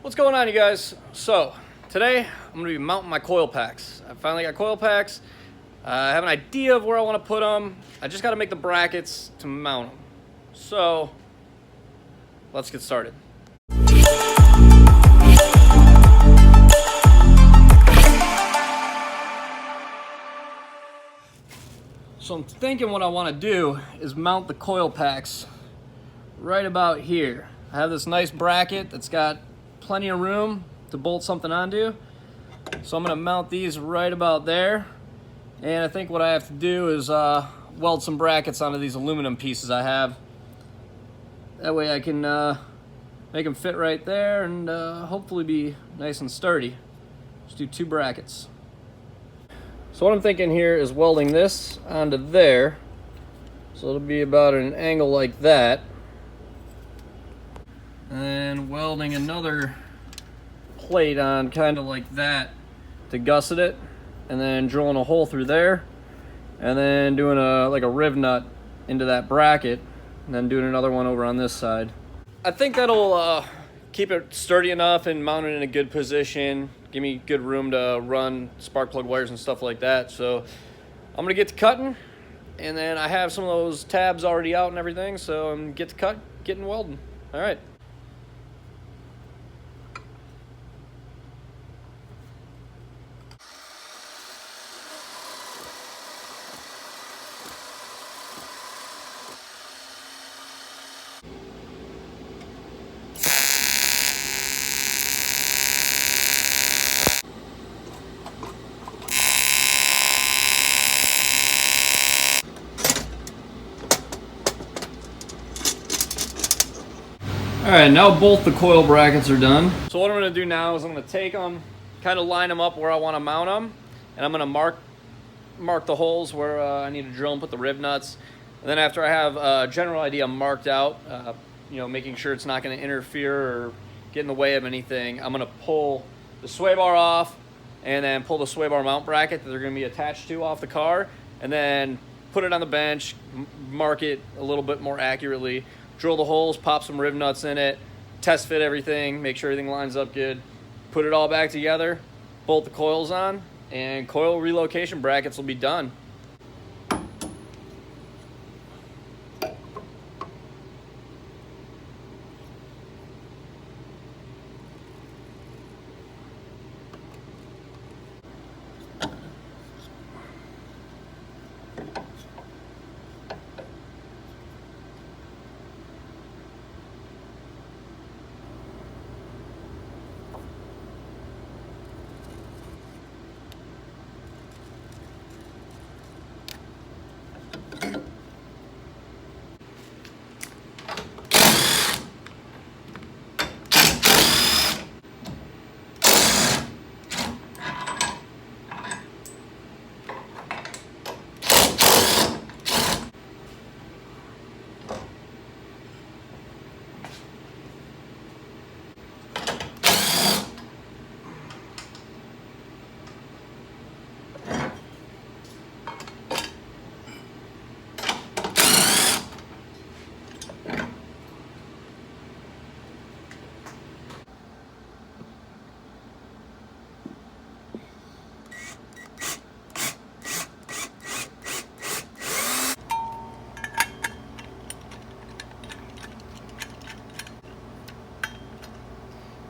What's going on, you guys? So today I'm gonna be mounting my coil packs. I finally got coil packs. I have an idea of where I want to put them. I just got to make the brackets to mount them. So let's get started. So I'm thinking what I want to do is mount the coil packs right about here. I have this nice bracket that's got plenty of room to bolt something onto. So I'm going to mount these right about there. And I think what I have to do is weld some brackets onto these aluminum pieces I have. That way I can make them fit right there and hopefully be nice and sturdy. Just do 2 brackets. So what I'm thinking here is welding this onto there. So it'll be about an angle like that. And then welding another plate on kind of like that to gusset it. And then drilling a hole through there. And then doing like a riv nut into that bracket. And then doing another one over on this side. I think that'll keep it sturdy enough and mount it in a good position. Give me good room to run spark plug wires and stuff like that. So I'm gonna get to cutting, and then I have some of those tabs already out and everything, so I'm get to getting welding. All right. All right, now both the coil brackets are done. So what I'm gonna do now is I'm gonna take them, kind of line them up where I wanna mount them, and I'm gonna mark the holes where I need to drill and put the riv nuts. And then after I have a general idea marked out, making sure it's not gonna interfere or get in the way of anything, I'm gonna pull the sway bar off and then pull the sway bar mount bracket that they're gonna be attached to off the car, and then put it on the bench, mark it a little bit more accurately, drill the holes, pop some riv nuts in it, test fit everything, make sure everything lines up good, put it all back together, bolt the coils on, and coil relocation brackets will be done.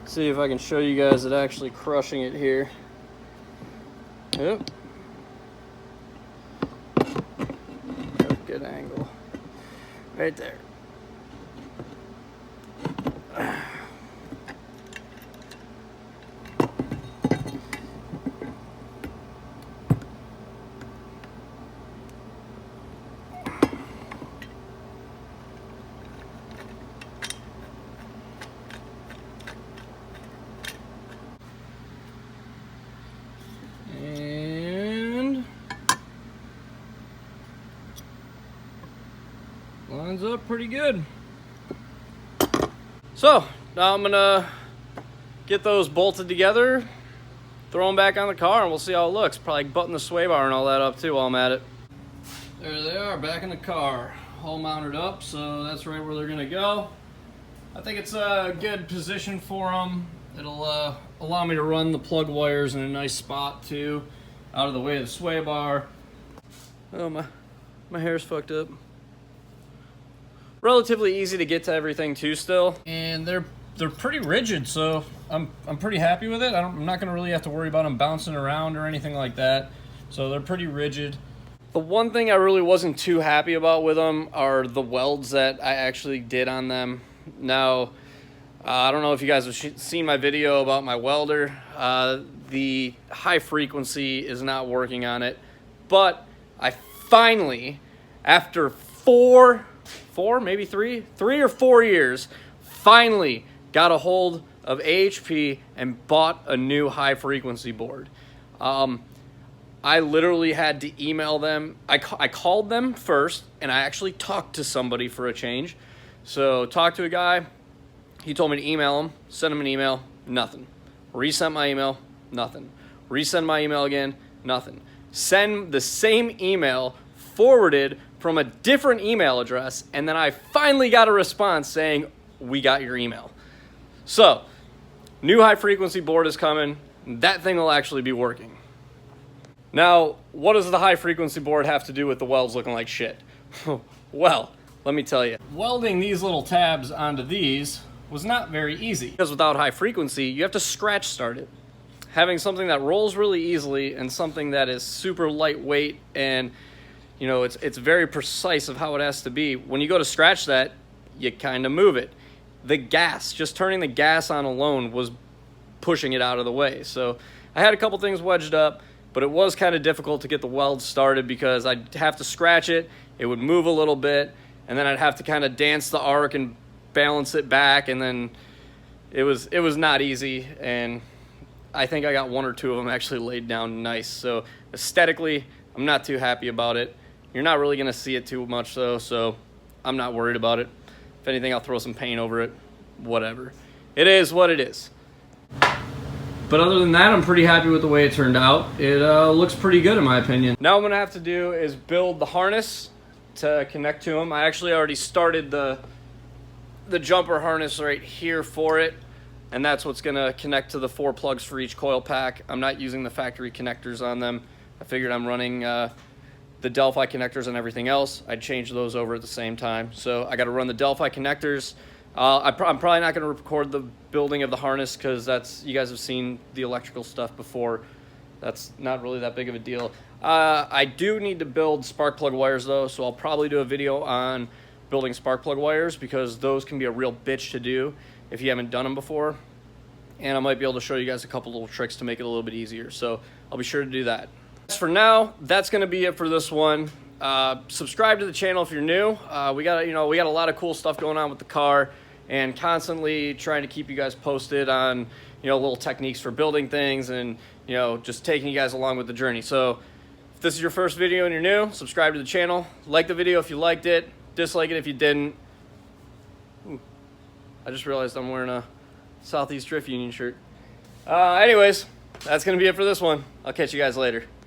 See if I can show you guys it actually crushing it here. Yep. Good angle. Right there. Lines up pretty good. So now I'm gonna get those bolted together, throw them back on the car, and we'll see how it looks. Probably button the sway bar and all that up too while I'm at it. There they are, back in the car, all mounted up, so that's right where they're gonna go. I think it's a good position for them. It'll allow me to run the plug wires in a nice spot too, out of the way of the sway bar. Oh, my hair's fucked up. Relatively easy to get to everything too still, and they're pretty rigid, so I'm pretty happy with it. I'm not gonna really have to worry about them bouncing around or anything like that. So they're pretty rigid. The one thing I really wasn't too happy about with them are the welds that I actually did on them. Now, I don't know if you guys have seen my video about my welder. The high frequency is not working on it, but I finally, after maybe three or 4 years, finally got a hold of AHP and bought a new high frequency board. I literally had to email them. I called them first, and I actually talked to somebody for a change. So talked to a guy. He told me to email him, send him an email, nothing. Resent my email, nothing. Resend my email again, nothing. Send the same email forwarded from a different email address, and then I finally got a response saying, we got your email. So, new high frequency board is coming. That thing will actually be working. Now, what does the high frequency board have to do with the welds looking like shit? Well, let me tell you. Welding these little tabs onto these was not very easy, because without high frequency, you have to scratch start it. Having something that rolls really easily and something that is super lightweight and, you know, it's very precise of how it has to be. When you go to scratch that, you kind of move it. The gas, just turning the gas on alone was pushing it out of the way. So I had a couple things wedged up, but it was kind of difficult to get the weld started because I'd have to scratch it, it would move a little bit, and then I'd have to kind of dance the arc and balance it back, and then it was not easy, and I think I got 1 or 2 of them actually laid down nice. So aesthetically, I'm not too happy about it. You're not really gonna see it too much though, so I'm not worried about it. If anything, I'll throw some paint over it, whatever. It is what it is. But other than that, I'm pretty happy with the way it turned out. It looks pretty good in my opinion. Now what I'm gonna have to do is build the harness to connect to them. I actually already started the jumper harness right here for it, and that's what's gonna connect to the 4 plugs for each coil pack. I'm not using the factory connectors on them. I figured I'm running the Delphi connectors and everything else. I'd change those over at the same time. So I gotta run the Delphi connectors. I'm probably not gonna record the building of the harness because you guys have seen the electrical stuff before. That's not really that big of a deal. I do need to build spark plug wires though, so I'll probably do a video on building spark plug wires because those can be a real bitch to do if you haven't done them before. And I might be able to show you guys a couple little tricks to make it a little bit easier. So I'll be sure to do that. As for now, that's gonna be it for this one. Subscribe to the channel if you're new. We got a lot of cool stuff going on with the car, and constantly trying to keep you guys posted on, little techniques for building things and, just taking you guys along with the journey. So if this is your first video and you're new, subscribe to the channel. Like the video if you liked it. Dislike it if you didn't. Ooh, I just realized I'm wearing a Southeast Drift Union shirt. Anyways, that's gonna be it for this one. I'll catch you guys later.